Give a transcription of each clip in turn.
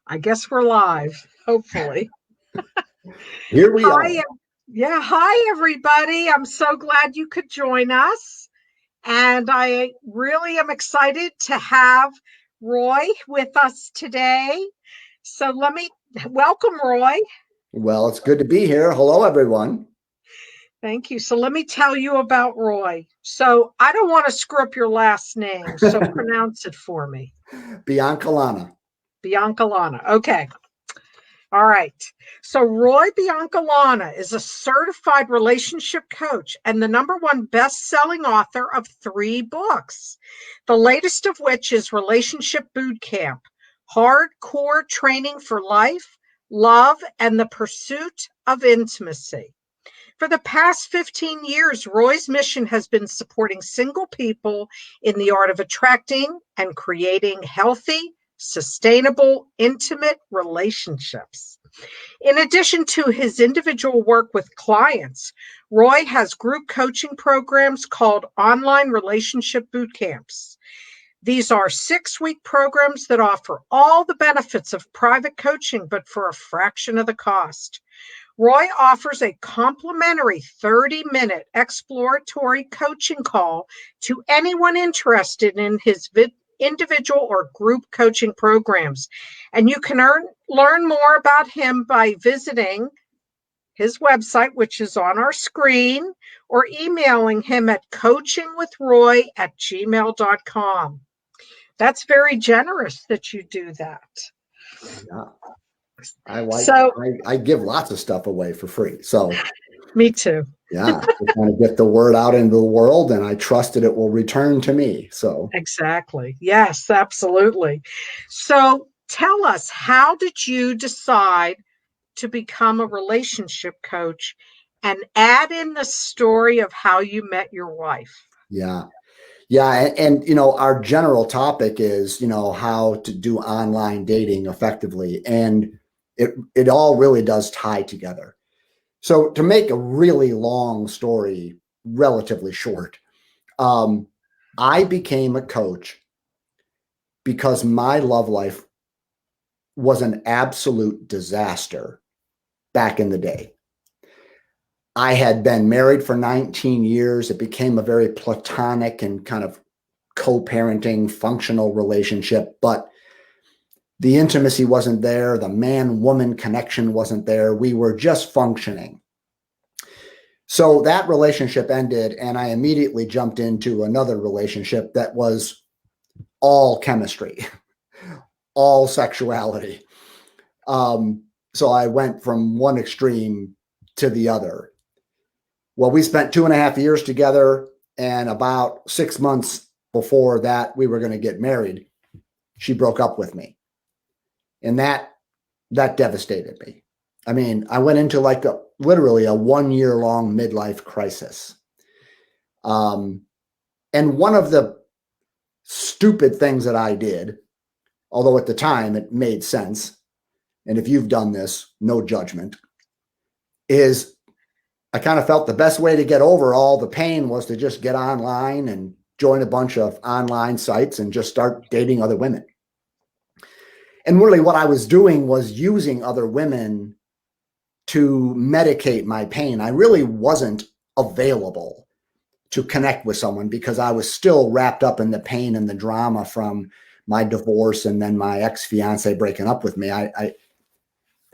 I guess we're live, hopefully. Here we are. Hi, yeah, hi everybody. I'm so glad you could join us. And I really am excited to have Roy with us today. So let me welcome Roy. Well, it's good to be here. Hello, everyone. Thank you. So let me tell you about Roy. So I don't want to screw up your last name, so pronounce it for me. Biancalana. Biancalana. Okay. All right. So Roy Biancalana is a certified relationship coach and the #1 best-selling author of 3 books, the latest of which is Relationship Boot Camp, Hardcore Training for Life, Love, and the Pursuit of Intimacy. For the past 15 years, Roy's mission has been supporting single people in the art of attracting and creating healthy, sustainable, intimate relationships. In addition to his individual work with clients, Roy has group coaching programs called Online Relationship Boot Camps. These are 6-week programs that offer all the benefits of private coaching, but for a fraction of the cost. Roy offers a complimentary 30-minute exploratory coaching call to anyone interested in his individual or group coaching programs. And you can learn more about him by visiting his website, which is on our screen, or emailing him at coachingwithroy@gmail.com. That's very generous that you do that. Yeah, I like. So, I give lots of stuff away for free. So me too. yeah, to kind of get the word out into the world, and I trust that it will return to me. So Exactly. Yes, absolutely. So tell us, how did you decide to become a relationship coach and add in the story of how you met your wife? yeah, yeah, and our general topic is how to do online dating effectively, and it all really does tie together. So to make a really long story relatively short, um, I became a coach because my love life was an absolute disaster back in the day. I had been married for 19 years. It became a very platonic and kind of co-parenting functional relationship, but the intimacy wasn't there. The man-woman connection wasn't there. We were just functioning. So that relationship ended, and I immediately jumped into another relationship that was all chemistry, all sexuality. So I went from one extreme to the other. Well, we spent 2.5 years together, and about 6 months before that, we were going to get married. She broke up with me, and that devastated me. I mean, I went into like literally a 1-year long midlife crisis. And one of the stupid things that I did, although at the time it made sense, and if you've done this, no judgment, is I kind of felt the best way to get over all the pain was to just get online and join a bunch of online sites and just start dating other women. And really what I was doing was using other women to medicate my pain. I really wasn't available to connect with someone because I was still wrapped up in the pain and the drama from my divorce and then my ex-fiance breaking up with me. I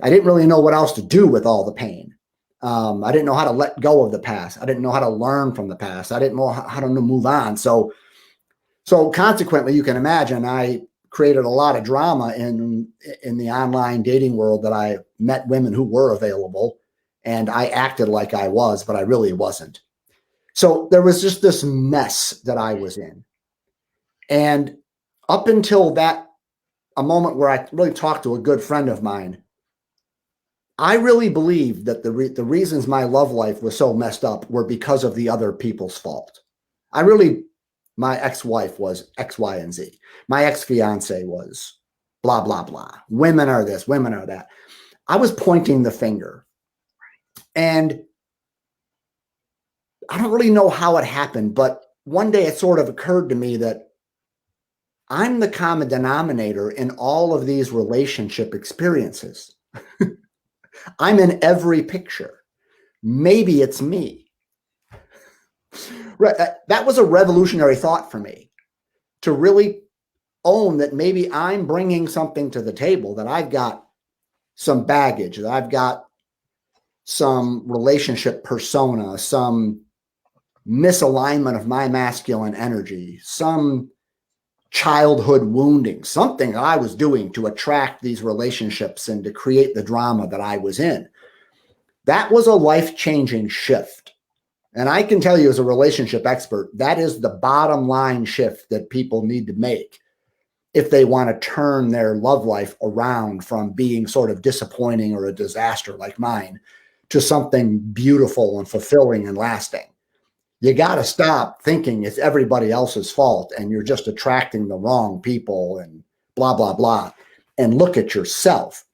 didn't really know what else to do with all the pain. I didn't know how to let go of the past. I didn't know how to learn from the past. I didn't know how to move on. So consequently, you can imagine I created a lot of drama in the online dating world, that I met women who were available and I acted like I was, but I really wasn't. So there was just this mess that I was in. And up until a moment where I really talked to a good friend of mine, I really believed that the reasons my love life was so messed up were because of the other people's fault. My ex-wife was X, Y, and Z. My ex-fiance was blah, blah, blah. Women are this, women are that. I was pointing the finger. And I don't really know how it happened, but one day it sort of occurred to me that I'm the common denominator in all of these relationship experiences. I'm in every picture. Maybe it's me. Right. That was a revolutionary thought for me, to really own that maybe I'm bringing something to the table, that I've got some baggage, that I've got some relationship persona, some misalignment of my masculine energy, some childhood wounding, something that I was doing to attract these relationships and to create the drama that I was in. That was a life-changing shift. And I can tell you, as a relationship expert, that is the bottom line shift that people need to make if they want to turn their love life around from being sort of disappointing or a disaster like mine to something beautiful and fulfilling and lasting. You got to stop thinking it's everybody else's fault and you're just attracting the wrong people and blah, blah, blah, and look at yourself.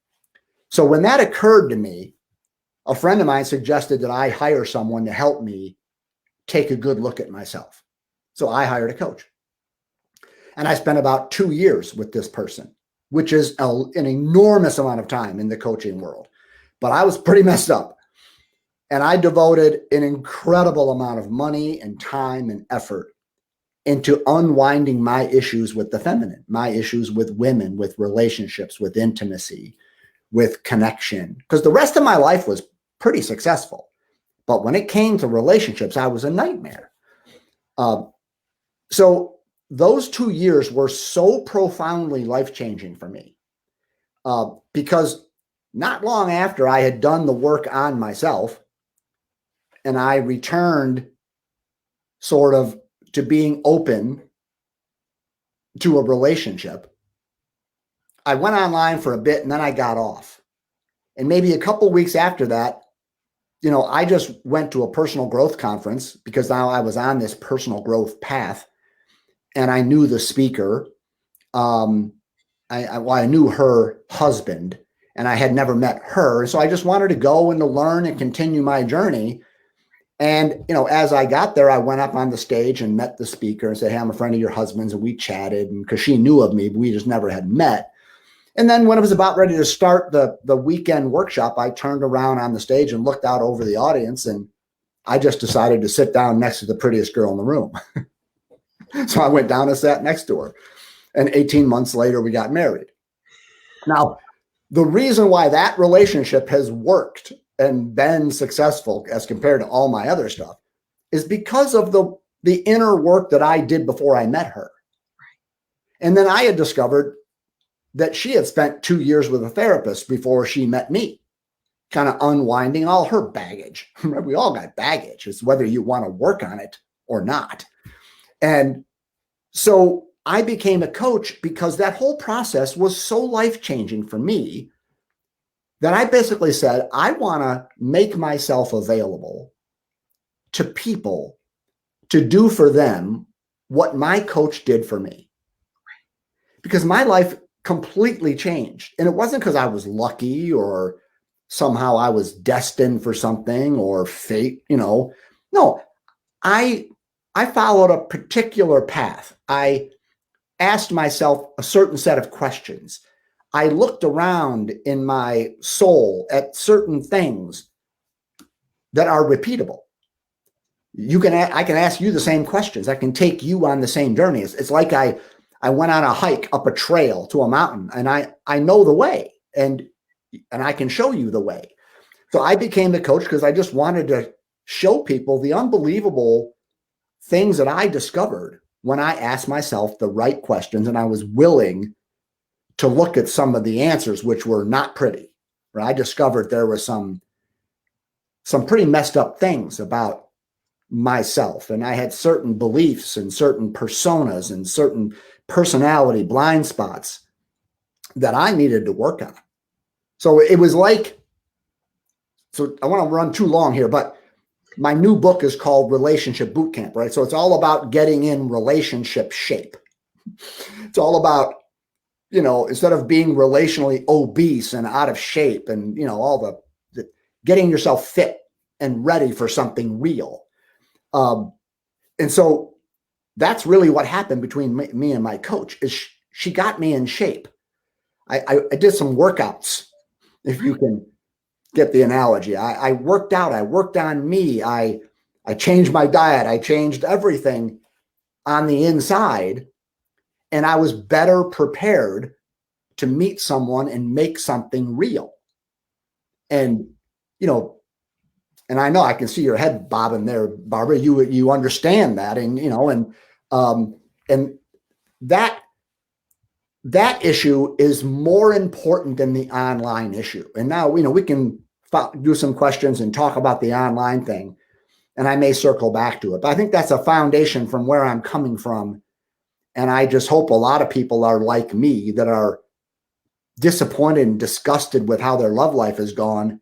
So when that occurred to me, a friend of mine suggested that I hire someone to help me take a good look at myself. So I hired a coach. And I spent about 2 years with this person, which is an enormous amount of time in the coaching world. But I was pretty messed up. And I devoted an incredible amount of money and time and effort into unwinding my issues with the feminine, my issues with women, with relationships, with intimacy, with connection. Because the rest of my life was pretty successful. But when it came to relationships, I was a nightmare. So those 2 years were so profoundly life-changing for me, because not long after I had done the work on myself and I returned sort of to being open to a relationship, I went online for a bit and then I got off. And maybe a couple weeks after that, I just went to a personal growth conference because now I was on this personal growth path. And I knew the speaker. I knew her husband, and I had never met her. So I just wanted to go and to learn and continue my journey. And, as I got there, I went up on the stage and met the speaker and said, "Hey, I'm a friend of your husband's." And we chatted, and because she knew of me, but we just never had met. And then when I was about ready to start the weekend workshop, I turned around on the stage and looked out over the audience, and I just decided to sit down next to the prettiest girl in the room. So I went down and sat next to her. And 18 months later, we got married. Now, the reason why that relationship has worked and been successful as compared to all my other stuff is because of the inner work that I did before I met her. And then I had discovered that she had spent 2 years with a therapist before she met me, kind of unwinding all her baggage. We all got baggage. It's whether you want to work on it or not. And so I became a coach because that whole process was so life-changing for me that I basically said, I want to make myself available to people to do for them what my coach did for me. Because my life completely changed. And it wasn't because I was lucky or somehow I was destined for something or fate, No, I followed a particular path. I asked myself a certain set of questions. I looked around in my soul at certain things that are repeatable. I can ask you the same questions. I can take you on the same journey. It's like I went on a hike up a trail to a mountain, and I know the way, and I can show you the way. So I became the coach because I just wanted to show people the unbelievable things that I discovered when I asked myself the right questions and I was willing to look at some of the answers, which were not pretty. Right? I discovered there were some pretty messed up things about myself. And I had certain beliefs and certain personas and certain personality blind spots that I needed to work on. So it was like, so I want to run too long here, but my new book is called Relationship Bootcamp, right? So it's all about getting in relationship shape. It's all about, instead of being relationally obese and out of shape and, all the getting yourself fit and ready for something real. And so that's really what happened between me and my coach is she got me in shape. I did some workouts, if you can get the analogy. I worked out. I worked on me. I changed my diet. I changed everything on the inside, and I was better prepared to meet someone and make something real. And, you know, and I know I can see your head bobbing there, Barbara. You understand that, and you know, and that issue is more important than the online issue. And now, you know, we can do some questions and talk about the online thing, and I may circle back to it. But I think that's a foundation from where I'm coming from, and I just hope a lot of people are like me, that are disappointed and disgusted with how their love life has gone.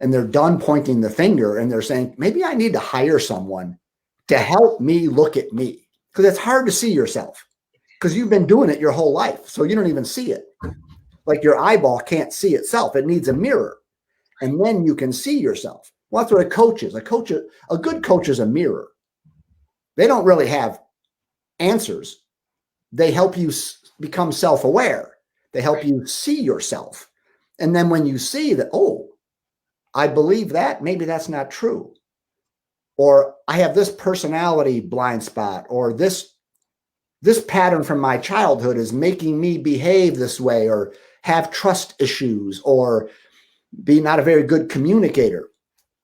And they're done pointing the finger and they're saying, maybe I need to hire someone to help me look at me. Because it's hard to see yourself because you've been doing it your whole life. So you don't even see it. Like your eyeball can't see itself. It needs a mirror. And then you can see yourself. Well, that's what a coach is. A good coach is a mirror. They don't really have answers. They help you become self-aware. They help you see yourself. And then when you see that, oh, I believe that, maybe that's not true. Or I have this personality blind spot, or this pattern from my childhood is making me behave this way, or have trust issues, or be not a very good communicator.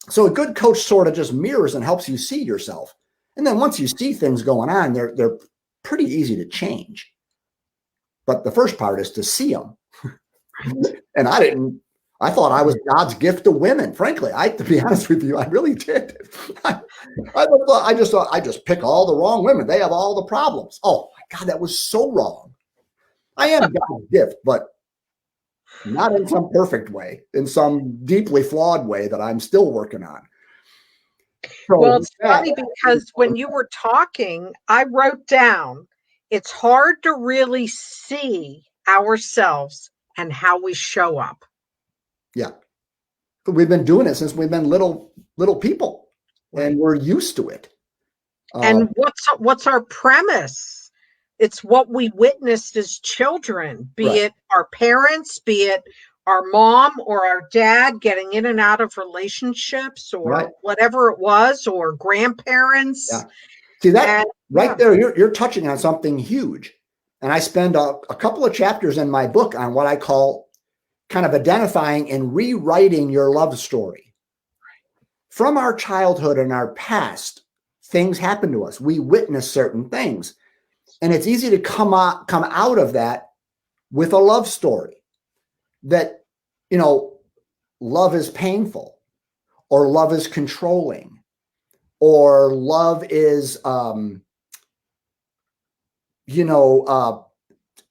So a good coach sort of just mirrors and helps you see yourself. And then once you see things going on, they're pretty easy to change. But the first part is to see them. And I thought I was God's gift to women. Frankly, to be honest with you, I really did. I just thought I just pick all the wrong women. They have all the problems. Oh my God, that was so wrong. I am God's gift, but not in some perfect way, in some deeply flawed way that I'm still working on. So, well, it's funny because when you were talking, I wrote down, it's hard to really see ourselves and how we show up. Yeah. We've been doing it since we've been little people, and we're used to it. And what's our premise? It's what we witnessed as children, be it our parents, be it our mom or our dad getting in and out of relationships, or whatever it was, or grandparents. Yeah. See that there, you're touching on something huge. And I spend a couple of chapters in my book on what I call kind of identifying and rewriting your love story. From our childhood and our past, things happen to us. We witness certain things. And it's easy to come out of that with a love story that, you know, love is painful, or love is controlling, or love is,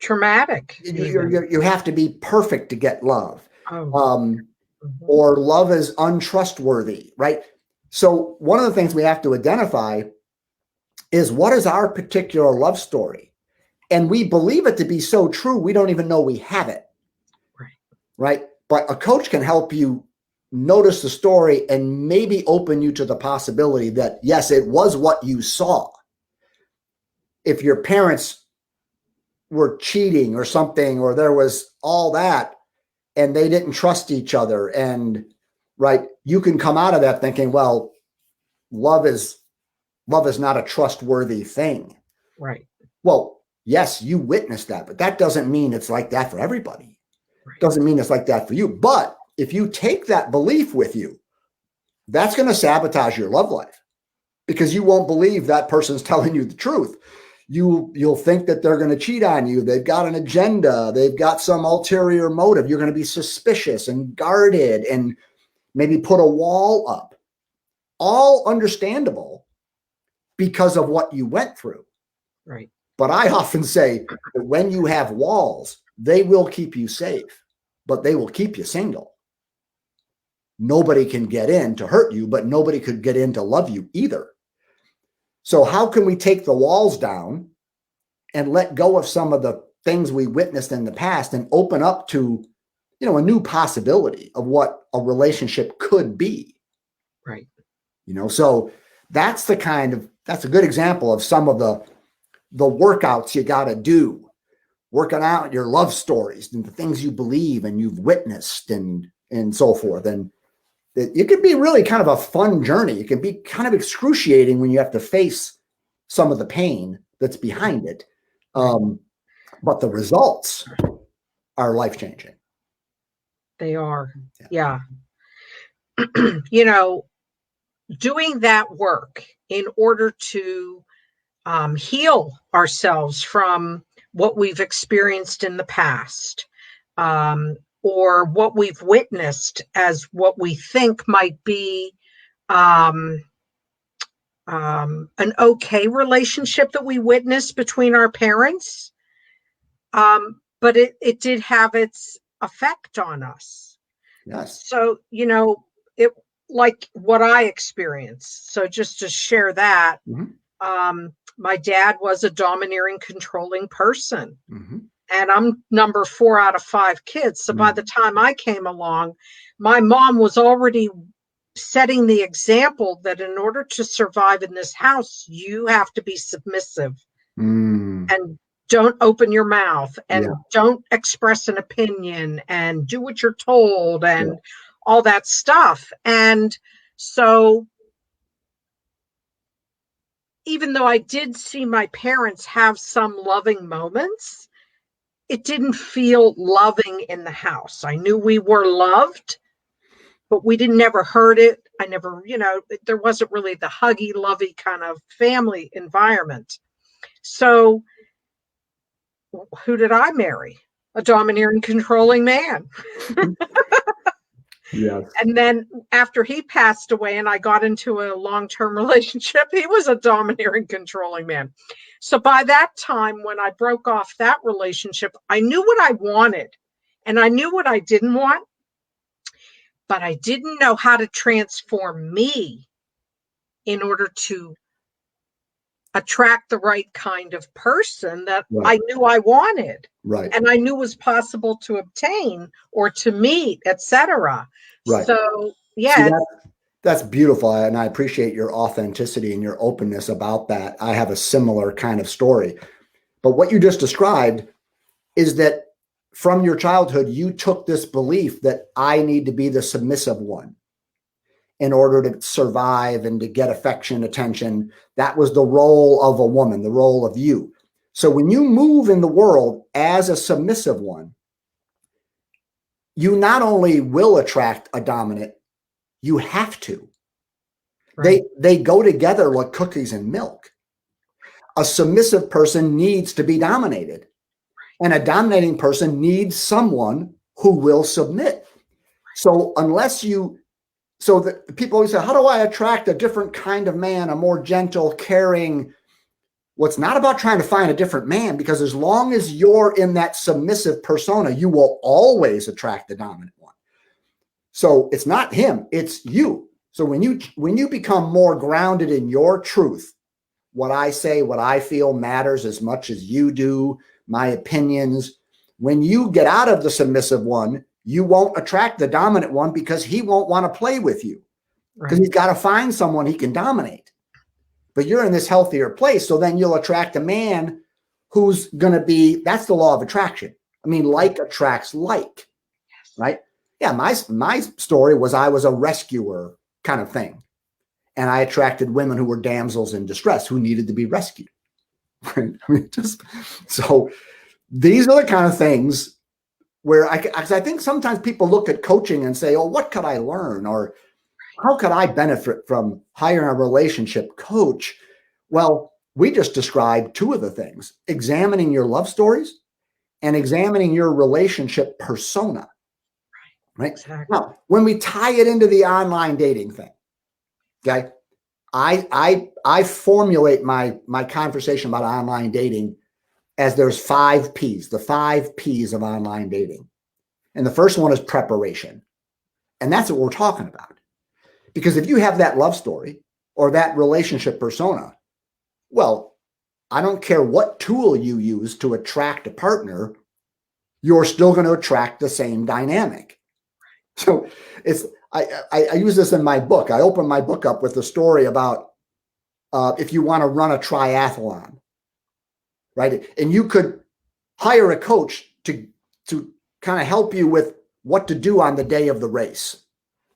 traumatic. You have to be perfect to get love. Or love is untrustworthy, right? So one of the things we have to identify is, what is our particular love story? And we believe it to be so true, we don't even know we have it. Right? But a coach can help you notice the story and maybe open you to the possibility that, yes, it was what you saw. If your parents were cheating or something, or there was all that, and they didn't trust each other, and you can come out of that thinking, well, love is not a trustworthy thing. Right. Well, yes, you witnessed that, but that doesn't mean it's like that for everybody. Doesn't mean it's like that for you. But if you take that belief with you, that's going to sabotage your love life, because you won't believe that person's telling you the truth. You'll think that they're going to cheat on you. They've got an agenda. They've got some ulterior motive. You're going to be suspicious and guarded and maybe put a wall up. All understandable because of what you went through. Right. But I often say that when you have walls, they will keep you safe, but they will keep you single. Nobody can get in to hurt you, but nobody could get in to love you either. So how can we take the walls down and let go of some of the things we witnessed in the past and open up to, a new possibility of what a relationship could be? Right. So that's a good example of some of the workouts you got to do, working out your love stories and the things you believe and you've witnessed and so forth. And it can be really kind of a fun journey. It can be kind of excruciating when you have to face some of the pain that's behind it. But the results are life-changing. They are. Yeah. You know, doing that work in order to heal ourselves from what we've experienced in the past, or what we've witnessed as what we think might be an okay relationship that we witnessed between our parents. But it did have its effect on us. Yes. So, you know, it like what I experienced. So just to share that, my dad was a domineering, controlling person. And I'm number 4 out of 5 kids. So by the time I came along, my mom was already setting the example that in order to survive in this house, you have to be submissive and don't open your mouth and don't express an opinion and do what you're told and all that stuff. And so even though I did see my parents have some loving moments, it didn't feel loving in the house. I knew we were loved, but we didn't never heard it. I never, you know, there wasn't really the huggy, lovey kind of family environment. So who did I marry? A domineering, controlling man. Yes. And then after he passed away and I got into a long-term relationship, he was a domineering, controlling man. So by that time, when I broke off that relationship, I knew what I wanted and I knew what I didn't want, but I didn't know how to transform me in order to attract the right kind of person that I knew I wanted. And I knew was possible to obtain or to meet, etc. So, yeah. See, that's beautiful. And I appreciate your authenticity and your openness about that. I have a similar kind of story. But what you just described is that from your childhood, you took this belief that I need to be the submissive one in order to survive and to get affection, attention. That was the role of a woman, the role of you. So when you move in the world as a submissive one, you not only will attract a dominant, you have to. They go together like cookies and milk. A submissive person needs to be dominated, and a dominating person needs someone who will submit. So the people always say, how do I attract a different kind of man, a more gentle, caring? Well, it's not about trying to find a different man, because as long as you're in that submissive persona, you will always attract the dominant one. So it's not him, it's you. So when you become more grounded in your truth, what I say, what I feel matters as much as you do, my opinions. When you get out of the submissive one, you won't attract the dominant one because he won't want to play with you because he's got to find someone he can dominate. But you're in this healthier place. So then you'll attract a man who's going to be, that's the law of attraction. I mean, like attracts like, right? Yeah. My story was I was a rescuer kind of thing. And I attracted women who were damsels in distress who needed to be rescued. Right? I mean, so these are the kind of things where I think sometimes people look at coaching and say, oh, what could I learn? Or how could I benefit from hiring a relationship coach? Well, we just described 2 of the things: examining your love stories and examining your relationship persona. Right? Exactly. Now, when we tie it into the online dating thing, okay, I formulate my conversation about online dating as there's 5 P's, the 5 P's of online dating. And the first one is preparation. And that's what we're talking about. Because if you have that love story or that relationship persona, well, I don't care what tool you use to attract a partner, you're still going to attract the same dynamic. So I use this in my book. I open my book up with a story about if you want to run a triathlon, right? And you could hire a coach to kind of help you with what to do on the day of the race.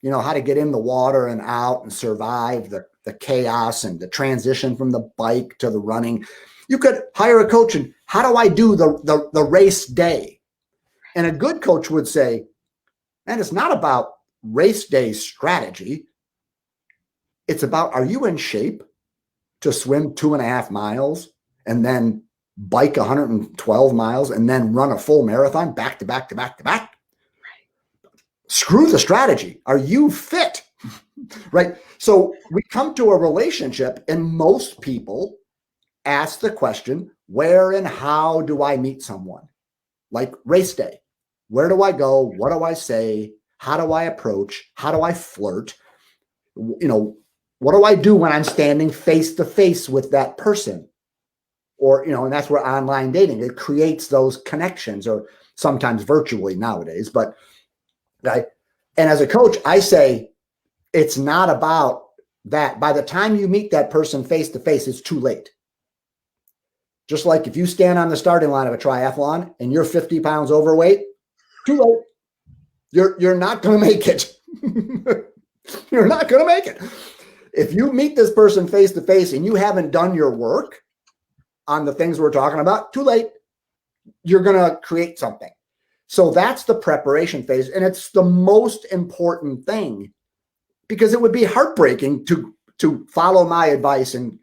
You know, how to get in the water and out and survive the chaos and the transition from the bike to the running. You could hire a coach and how do I do the race day? And a good coach would say, man, it's not about race day strategy. It's about, are you in shape to swim 2.5 miles and then bike 112 miles and then run a full marathon back to back to back to back? Screw the strategy. Are you fit? Right? So we come to a relationship and most people ask the question, where and how do I meet someone? Like race day. Where do I go? What do I say? How do I approach? How do I flirt? You know, what do I do when I'm standing face to face with that person? Or, you know, and that's where online dating, it creates those connections, or sometimes virtually nowadays. But right. And as a coach, I say, it's not about that. By the time you meet that person face to face, it's too late. Just like if you stand on the starting line of a triathlon and you're 50 pounds overweight, too late. You're not going to make it. You're not going to make it. If you meet this person face to face and you haven't done your work on the things we're talking about, too late. You're going to create something. So that's the preparation phase. And it's the most important thing, because it would be heartbreaking to follow my advice and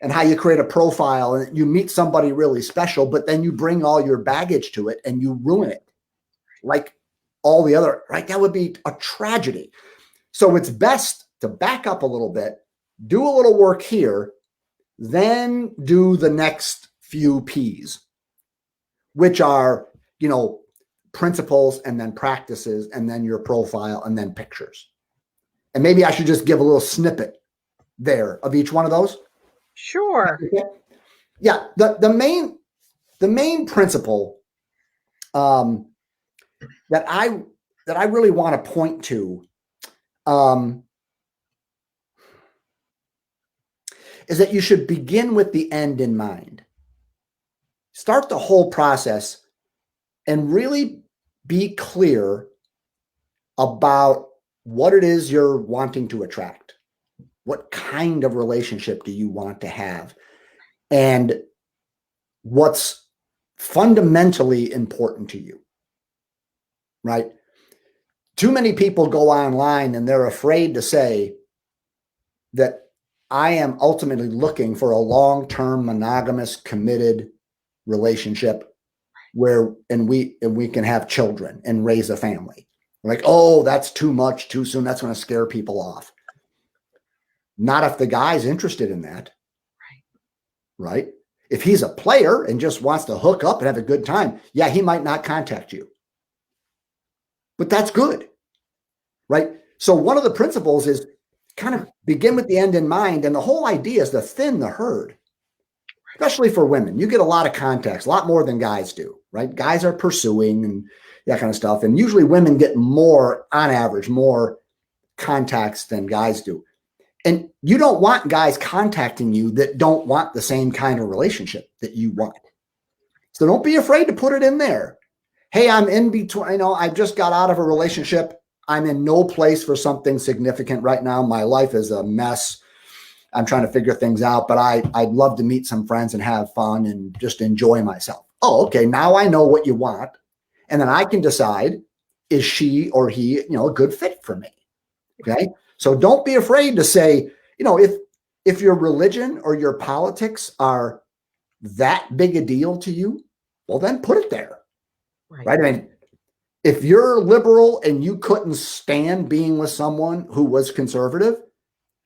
how you create a profile and you meet somebody really special, but then you bring all your baggage to it and you ruin it. Like all the other, right? That would be a tragedy. So it's best to back up a little bit, do a little work here, then do the next few P's, which are, you know, principles and then practices and then your profile and then pictures. And maybe I should just give a little snippet there of each one of those. Sure. Yeah. The main principle that I really want to point to is that you should begin with the end in mind. Start the whole process and really be clear about what it is you're wanting to attract. What kind of relationship do you want to have? And what's fundamentally important to you, right? Too many people go online and they're afraid to say that I am ultimately looking for a long-term monogamous committed relationship where we can have children and raise a family. Like, oh, that's too much, too soon. That's going to scare people off. Not if the guy's interested in that. Right? If he's a player and just wants to hook up and have a good time, yeah, he might not contact you. But that's good. Right? So one of the principles is kind of begin with the end in mind. And the whole idea is to thin the herd, especially for women. You get a lot of contacts, a lot more than guys do, right? Guys are pursuing and that kind of stuff. And usually women get more, on average, more contacts than guys do. And you don't want guys contacting you that don't want the same kind of relationship that you want. So don't be afraid to put it in there. Hey, I'm in between, you know, I just got out of a relationship. I'm in no place for something significant right now. My life is a mess. I'm trying to figure things out, but I'd love to meet some friends and have fun and just enjoy myself. Oh, okay. Now I know what you want. And then I can decide, is she or he, you know, a good fit for me? Okay. So don't be afraid to say, you know, if your religion or your politics are that big a deal to you, well, then put it there. Right? I mean, if you're liberal and you couldn't stand being with someone who was conservative,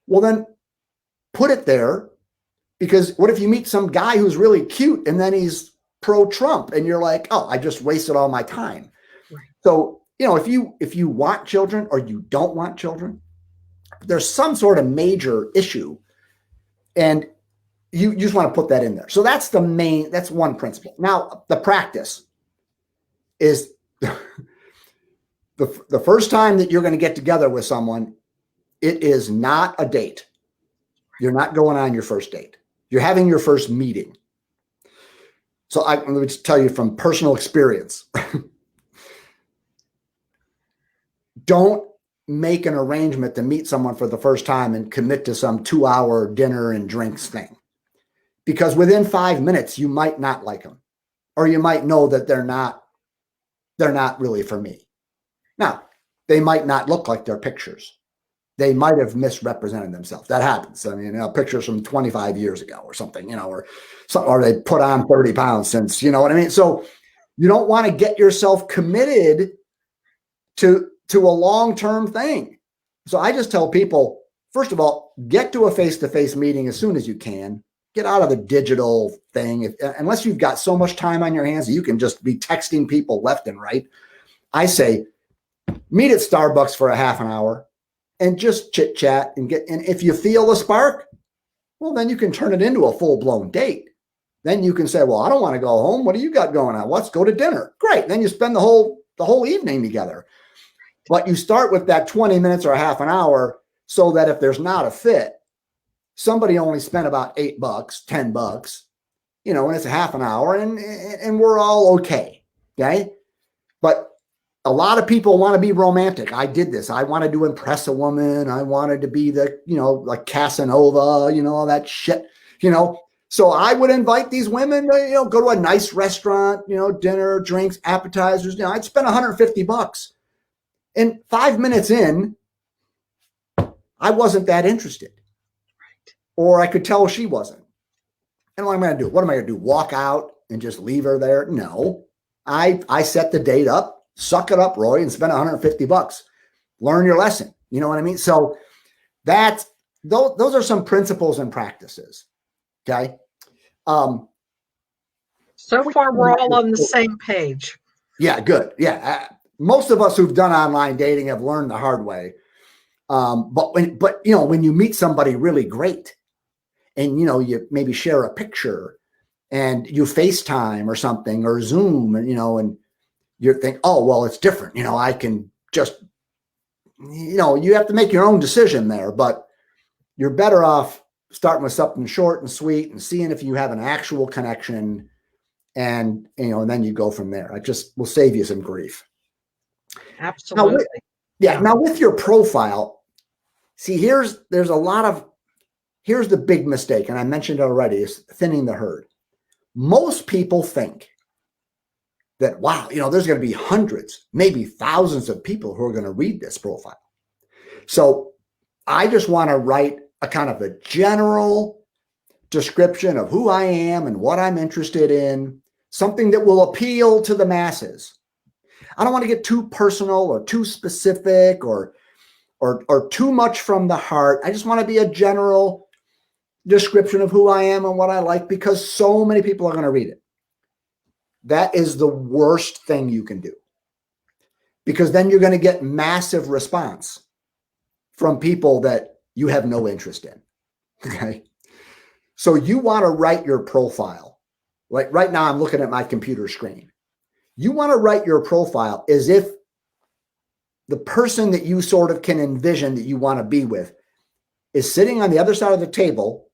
well, then put it there, because what if you meet some guy who's really cute and then he's pro-Trump and you're like, oh, I just wasted all my time. Right. So, you know, if you want children or you don't want children, there's some sort of major issue and you just want to put that in there. So that's that's one principle. Now, the practice is the first time that you're going to get together with someone, it is not a date. You're not going on your first date. You're having your first meeting. So let me just tell you from personal experience. Don't make an arrangement to meet someone for the first time and commit to some 2-hour dinner and drinks thing. Because within 5 minutes, you might not like them, or you might know that they're not really for me. Now, they might not look like their pictures. They might have misrepresented themselves. That happens. I mean, pictures from 25 years ago or something, or they put on 30 pounds since, you know what I mean? So you don't want to get yourself committed to a long-term thing. So I just tell people, first of all, get to a face-to-face meeting as soon as you can. Get out of the digital thing. Unless you've got so much time on your hands, you can just be texting people left and right. I say, meet at Starbucks for a half an hour and just chit chat and if you feel the spark, well, then you can turn it into a full-blown date. Then you can say, well, I don't want to go home. What do you got going on? Let's go to dinner. Great. Then you spend the whole evening together. But you start with that 20 minutes or a half an hour so that if there's not a fit, somebody only spent about $8, $10, and it's a half an hour and we're all okay. Okay. But a lot of people want to be romantic. I did this. I wanted to impress a woman. I wanted to be like Casanova, all that shit, So I would invite these women, go to a nice restaurant, dinner, drinks, appetizers. I'd spend $150. And 5 minutes in, I wasn't that interested. Right. Or I could tell she wasn't. And what am I going to do? What am I going to do? Walk out and just leave her there? No. I set the date up, suck it up, Roy, and spend $150. Learn your lesson. You know what I mean? So those are some principles and practices. Okay. So far, we're all on the same page. Yeah, good. Yeah. Most of us who've done online dating have learned the hard way. But when you meet somebody really great and, you maybe share a picture and you FaceTime or something or Zoom and you think, oh, well, it's different. I can just, you have to make your own decision there, but you're better off starting with something short and sweet and seeing if you have an actual connection and then you go from there. I just will save you some grief. Absolutely. Now with your profile, see, here's the big mistake, and I mentioned it already, is thinning the herd. Most people think that, wow, there's going to be hundreds, maybe thousands of people who are going to read this profile. So I just want to write a kind of a general description of who I am and what I'm interested in, something that will appeal to the masses. I don't want to get too personal or too specific or too much from the heart. I just want to be a general description of who I am and what I like, because so many people are going to read it. That is the worst thing you can do, because then you're going to get massive response from people that you have no interest in. Okay. So you want to write your profile. Like right now, I'm looking at my computer screen. You want to write your profile as if the person that you sort of can envision that you want to be with is sitting on the other side of the table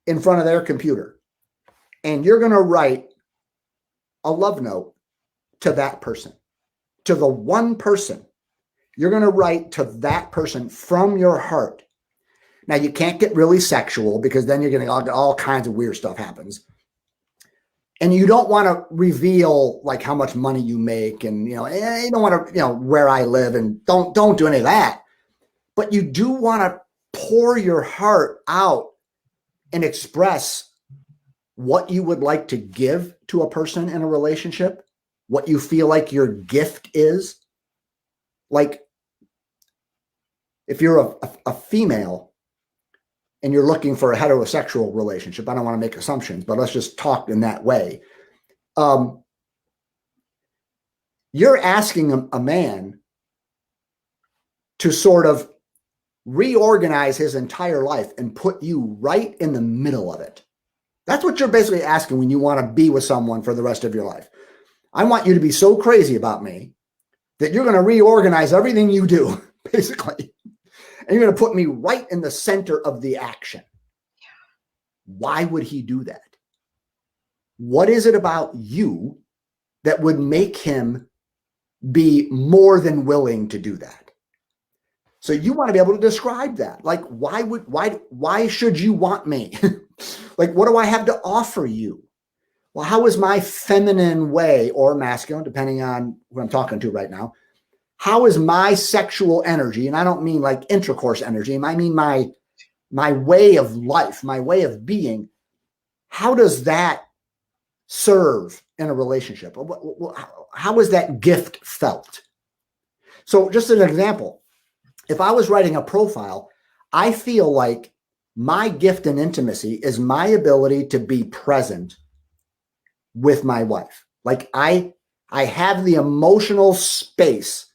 in front of their computer. And you're going to write a love note to that person, to the one person. You're going to write to that person from your heart. Now, you can't get really sexual, because then you're going to all kinds of weird stuff happens. And you don't want to reveal like how much money you make, and you don't want to where I live, and don't do any of that. But you do want to pour your heart out and express what you would like to give to a person in a relationship, what you feel like your gift is. Like if you're a female and you're looking for a heterosexual relationship, I don't want to make assumptions, but let's just talk in that way. You're asking a man to sort of reorganize his entire life and put you right in the middle of it. That's what you're basically asking when you want to be with someone for the rest of your life. I want you to be so crazy about me that you're going to reorganize everything you do, basically. And you're going to put me right in the center of the action. Why would he do that? what is it about you that would make him be more than willing to do that? So you want to be able to describe that. Like, why should you want me? Like, what do I have to offer you? Well, how is my feminine way, or masculine, depending on who I'm talking to right now, how is my sexual energy, and I don't mean like intercourse energy, I mean my way of life, my way of being, how does that serve in a relationship? How is that gift felt? So just as an example, if I was writing a profile, I feel like my gift in intimacy is my ability to be present with my wife. Like I have the emotional space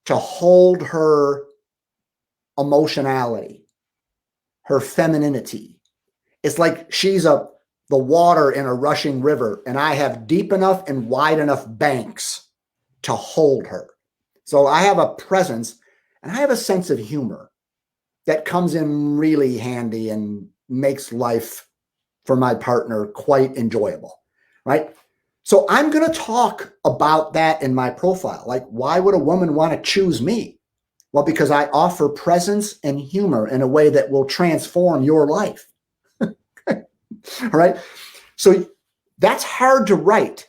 to hold her emotionality, her femininity. It's like she's the water in a rushing river, and I have deep enough and wide enough banks to hold her. So I have a presence and I have a sense of humor that comes in really handy and makes life for my partner quite enjoyable, right? So I'm going to talk about that in my profile. Like, why would a woman want to choose me? Well, because I offer presence and humor in a way that will transform your life. All right. So that's hard to write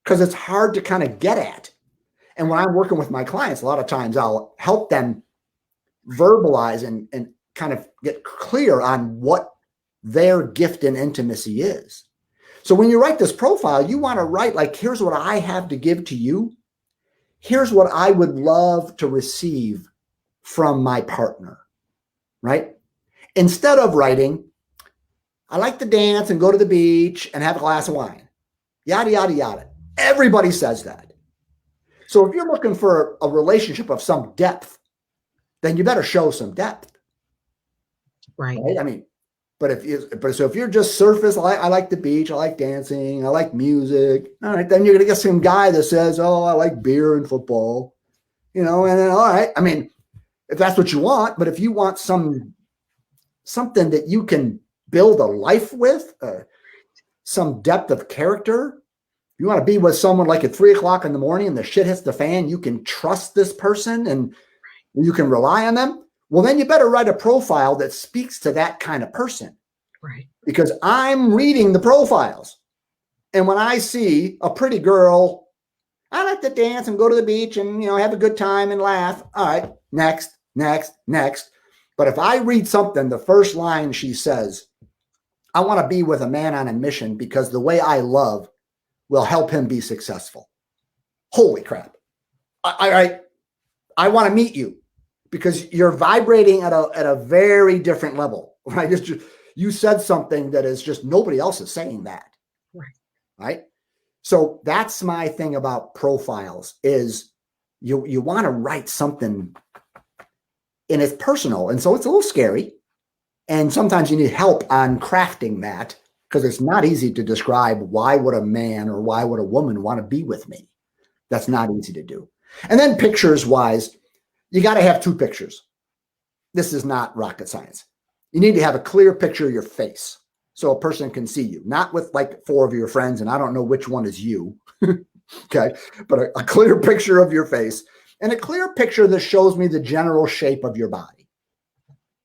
because it's hard to kind of get at. And when I'm working with my clients, a lot of times I'll help them verbalize and kind of get clear on what their gift in intimacy is. So when you write this profile, you want to write like, here's what I have to give to you. Here's what I would love to receive from my partner, right? Instead of writing, I like to dance and go to the beach and have a glass of wine, yada, yada, yada. Everybody says that. So if you're looking for a relationship of some depth, then you better show some depth. Right. I mean, if you're just surface, I like the beach, I like dancing, I like music. All right, then you're gonna get some guy that says, "Oh, I like beer and football," and then all right. I mean, if that's what you want, but if you want something that you can build a life with, some depth of character, you want to be with someone like at 3 o'clock in the morning and the shit hits the fan, you can trust this person and you can rely on them. Well, then you better write a profile that speaks to that kind of person. Right. Because I'm reading the profiles. And when I see a pretty girl, I like to dance and go to the beach and, have a good time and laugh. All right, next. But if I read something, the first line she says, I want to be with a man on a mission because the way I love will help him be successful. Holy crap. I want to meet you. Because you're vibrating at a very different level, right? You said something that is just nobody else is saying that, right? So that's my thing about profiles is you want to write something and it's personal. And so it's a little scary. And sometimes you need help on crafting that because it's not easy to describe why would a man or why would a woman want to be with me? That's not easy to do. And then pictures wise, you got to have 2 pictures. This is not rocket science. You need to have a clear picture of your face so a person can see you, not with like 4 of your friends, and I don't know which one is you, okay? But a clear picture of your face and a clear picture that shows me the general shape of your body,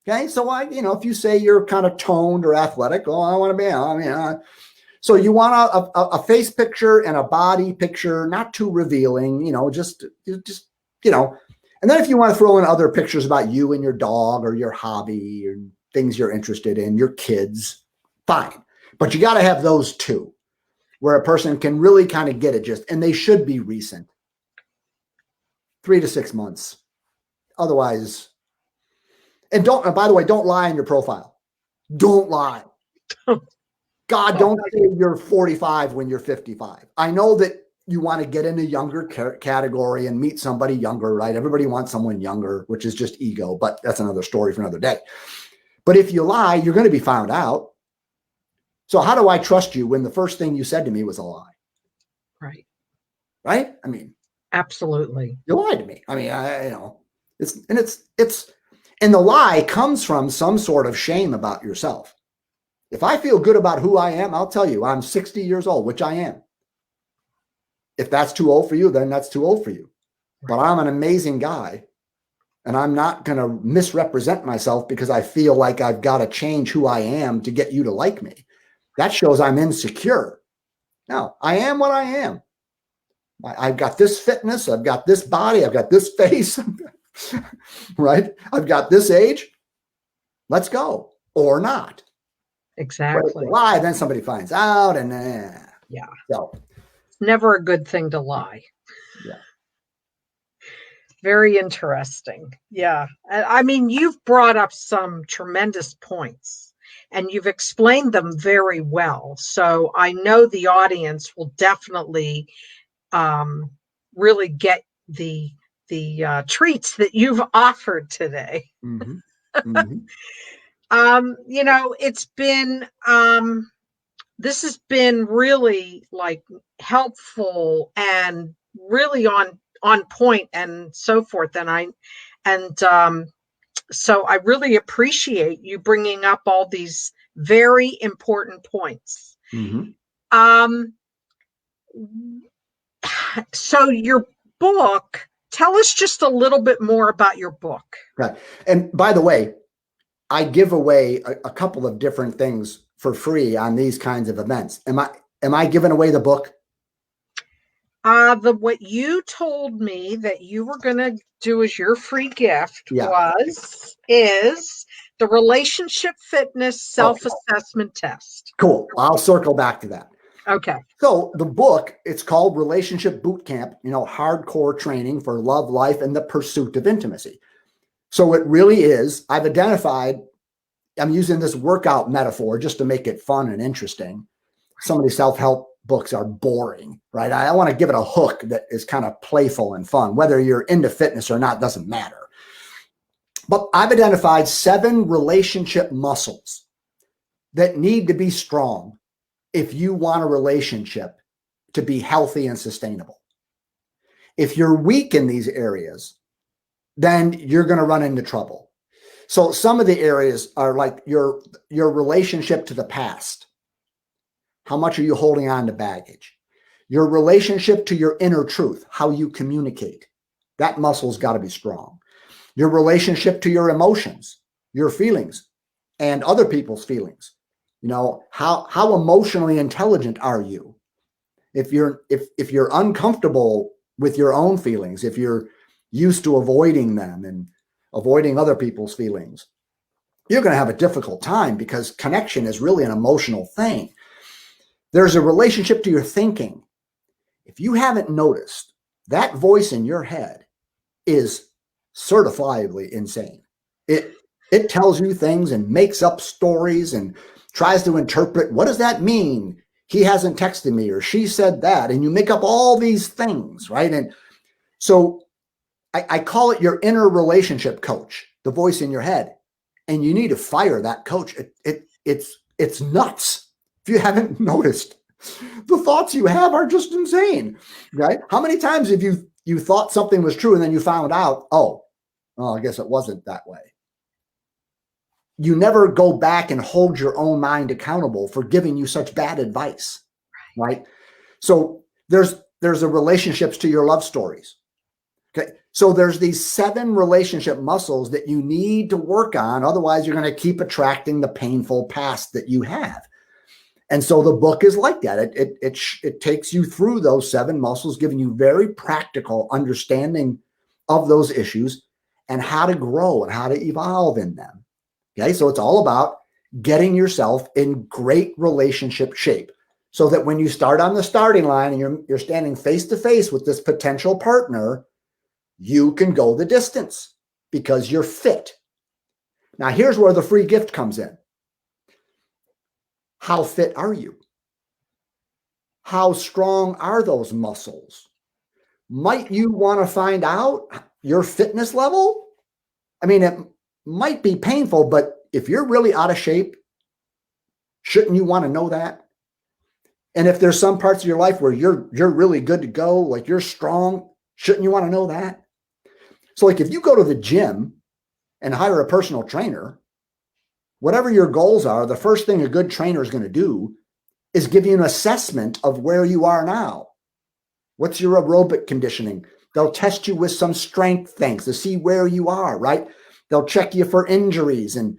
okay? So if you say you're kind of toned or athletic, I want to be, so you want a face picture and a body picture, not too revealing, just. And then if you want to throw in other pictures about you and your dog or your hobby or things you're interested in, your kids, fine. But you got to have those 2 where a person can really kind of get it and they should be recent. 3 to 6 months. Otherwise, and by the way, don't lie in your profile. Don't lie. God, don't say you're 45 when you're 55. I know that you want to get in a younger category and meet somebody younger, right? Everybody wants someone younger, which is just ego, but that's another story for another day. But if you lie, you're going to be found out. So how do I trust you when the first thing you said to me was a lie? Right. Right? I mean, absolutely. You lied to me. I mean, and the lie comes from some sort of shame about yourself. If I feel good about who I am, I'll tell you, I'm 60 years old, which I am. If that's too old for you, then that's too old for you. But I'm an amazing guy, and I'm not going to misrepresent myself because I feel like I've got to change who I am to get you to like me. That shows I'm insecure. No, I am what I am. I've got this fitness. I've got this body. I've got this face, right? I've got this age. Let's go, or not. Exactly. But if you lie, then somebody finds out, and yeah. So it's never a good thing to lie. Yeah. Very interesting. Yeah. I mean, you've brought up some tremendous points and you've explained them very well. So I know the audience will definitely really get the treats that you've offered today. Mm-hmm. Mm-hmm. You know, it's been this has been really like helpful and really on point and so forth. And so I really appreciate you bringing up all these very important points. Mm-hmm. So your book, tell us just a little bit more about your book. Right. And by the way, I give away a couple of different things for free on these kinds of events. Am I giving away the book? What you told me that you were going to do as your free gift is the Relationship Fitness Self-Assessment Test. Cool. I'll circle back to that. Okay. So the book, it's called Relationship Boot Camp, hardcore training for love, life, and the pursuit of intimacy. So it really is, I've identified, I'm using this workout metaphor just to make it fun and interesting. Some of these self-help books are boring, right? I want to give it a hook that is kind of playful and fun. Whether you're into fitness or not doesn't matter. But I've identified 7 relationship muscles that need to be strong if you want a relationship to be healthy and sustainable. If you're weak in these areas, then you're going to run into trouble. So some of the areas are like your relationship to the past. How much are you holding on to baggage? Your relationship to your inner truth, how you communicate. That muscle's got to be strong. Your relationship to your emotions, your feelings, and other people's feelings. How emotionally intelligent are you? If you're uncomfortable with your own feelings, if you're used to avoiding them and avoiding other people's feelings, you're going to have a difficult time because connection is really an emotional thing. There's a relationship to your thinking. If you haven't noticed, that voice in your head is certifiably insane. It tells you things and makes up stories and tries to interpret, what does that mean? He hasn't texted me or she said that. And you make up all these things, right? And so I call it your inner relationship coach, the voice in your head. And you need to fire that coach. It's nuts. If you haven't noticed, the thoughts you have are just insane, right? How many times have you thought something was true and then you found out, I guess it wasn't that way. You never go back and hold your own mind accountable for giving you such bad advice, right? So there's a relationships to your love stories. Okay. So there's these 7 relationship muscles that you need to work on. Otherwise, you're going to keep attracting the painful past that you have. And so the book is like that. It takes you through those 7 muscles, giving you very practical understanding of those issues and how to grow and how to evolve in them. Okay. So it's all about getting yourself in great relationship shape so that when you start on the starting line and you're standing face to face with this potential partner, you can go the distance because you're fit. Now, here's where the free gift comes in. How fit are you? How strong are those muscles? Might you want to find out your fitness level? I mean, it might be painful, but if you're really out of shape, shouldn't you want to know that? And if there's some parts of your life where you're really good to go, like you're strong, shouldn't you want to know that? So like if you go to the gym and hire a personal trainer, whatever your goals are, the first thing a good trainer is going to do is give you an assessment of where you are now. What's your aerobic conditioning? They'll test you with some strength things to see where you are, right? They'll check you for injuries. And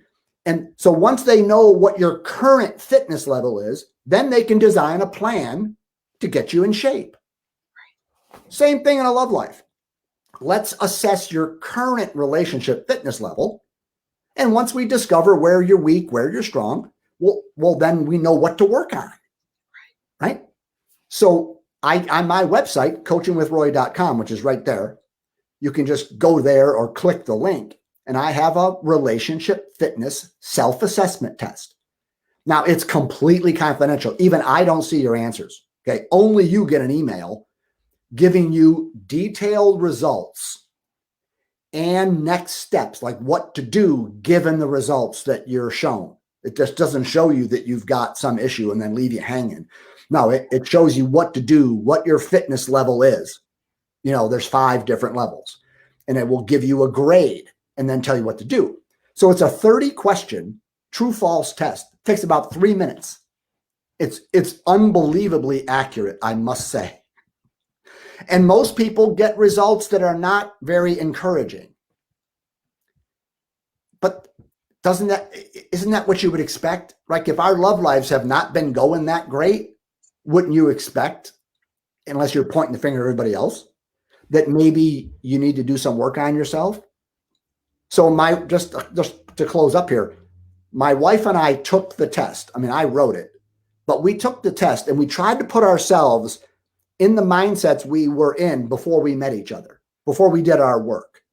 so once they know what your current fitness level is, then they can design a plan to get you in shape. Same thing in a love life. Let's assess your current relationship fitness level. And once we discover where you're weak, where you're strong, well, then we know what to work on, right? So on my website, coachingwithroy.com, which is right there, you can just go there or click the link. And I have a relationship fitness self-assessment test. Now, it's completely confidential. Even I don't see your answers. Okay. Only you get an email giving you detailed results and next steps, like what to do given the results that you're shown. It just doesn't show you that you've got some issue and then leave you hanging. No, it shows you what to do, what your fitness level is. You know, there's 5 different levels, and it will give you a grade and then tell you what to do. So it's a 30-question true-false test. It takes about 3 minutes. It's unbelievably accurate, I must say. And most people get results that are not very encouraging. But isn't that what you would expect? Like if our love lives have not been going that great, wouldn't you expect, unless you're pointing the finger at everybody else, that maybe you need to do some work on yourself? So just to close up here, my wife and I took the test. I mean, I wrote it, but we took the test and we tried to put ourselves in the mindsets we were in before we met each other, before we did our work.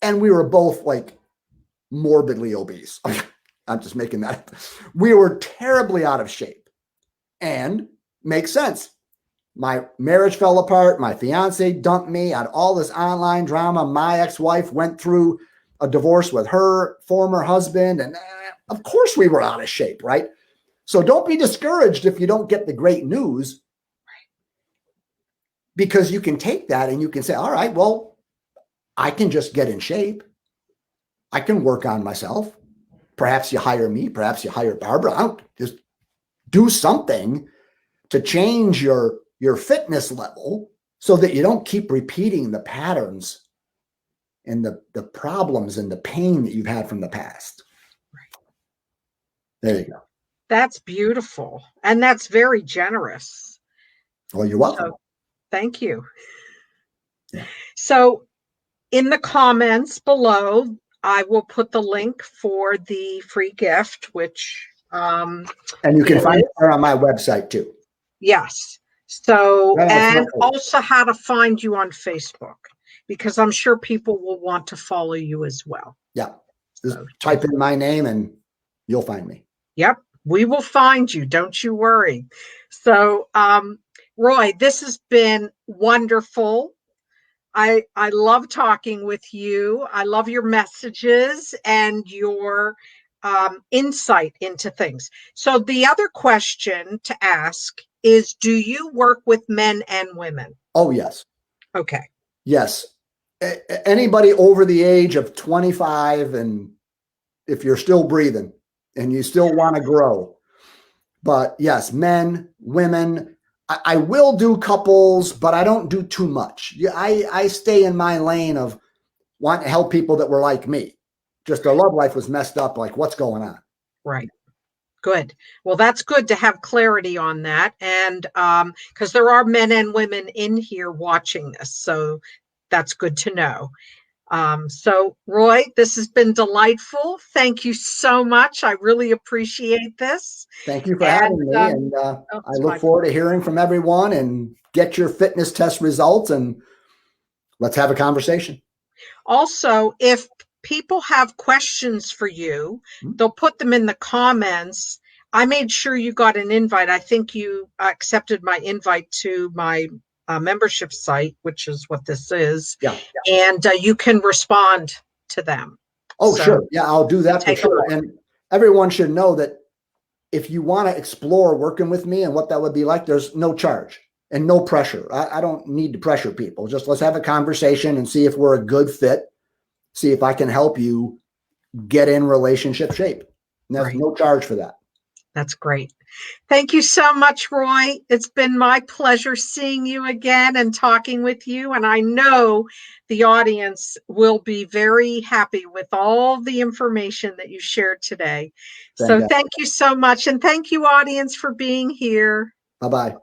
And we were both like morbidly obese. I'm just making that up. We were terribly out of shape. And makes sense. My marriage fell apart. My fiance dumped me. I had all this online drama. My ex-wife went through a divorce with her former husband. And of course we were out of shape, right? So don't be discouraged if you don't get the great news. Because you can take that and you can say, all right, well, I can just get in shape. I can work on myself. Perhaps you hire me. Perhaps you hire Barbara. Just do something to change your fitness level so that you don't keep repeating the patterns and the problems and the pain that you've had from the past. There you go. That's beautiful. And that's very generous. Well, you're welcome. So, thank you. Yeah. So in the comments below, I will put the link for the free gift, which and you can find it on my website too. Yes. So, and also how to find you on Facebook, because I'm sure people will want to follow you as well. Yeah. Just type in my name and you'll find me. Yep. We will find you. Don't you worry. So, Roy, this has been wonderful. I love talking with you. I love your messages and your insight into things. So the other question to ask is, do you work with men and women? Oh, yes. Okay. Yes. Anybody over the age of 25, and if you're still breathing and you still want to grow. But yes, men, women. I will do couples, but I don't do too much. I stay in my lane of wanting to help people that were like me. Just their love life was messed up. Like, what's going on? Right. Good. Well, that's good to have clarity on that. And because there are men and women in here watching this. So that's good to know. So Roy, this has been delightful. Thank you so much. I really appreciate this. Thank you for having me. And I look forward to hearing from everyone and get your fitness test results and let's have a conversation. Also, if people have questions for you, they'll put them in the comments. I made sure you got an invite. I think you accepted my invite to my membership site, which is what this is. Yeah. And you can respond to them. Oh, so, sure. Yeah, I'll do that for sure. And everyone should know that if you want to explore working with me and what that would be like, there's no charge and no pressure. I don't need to pressure people. Just let's have a conversation and see if we're a good fit. See if I can help you get in relationship shape. And there's Right. no charge for that. That's great. Thank you so much, Roy. It's been my pleasure seeing you again and talking with you. And I know the audience will be very happy with all the information that you shared today. So Fantastic. thank you so much. And thank you, audience, for being here. Bye-bye.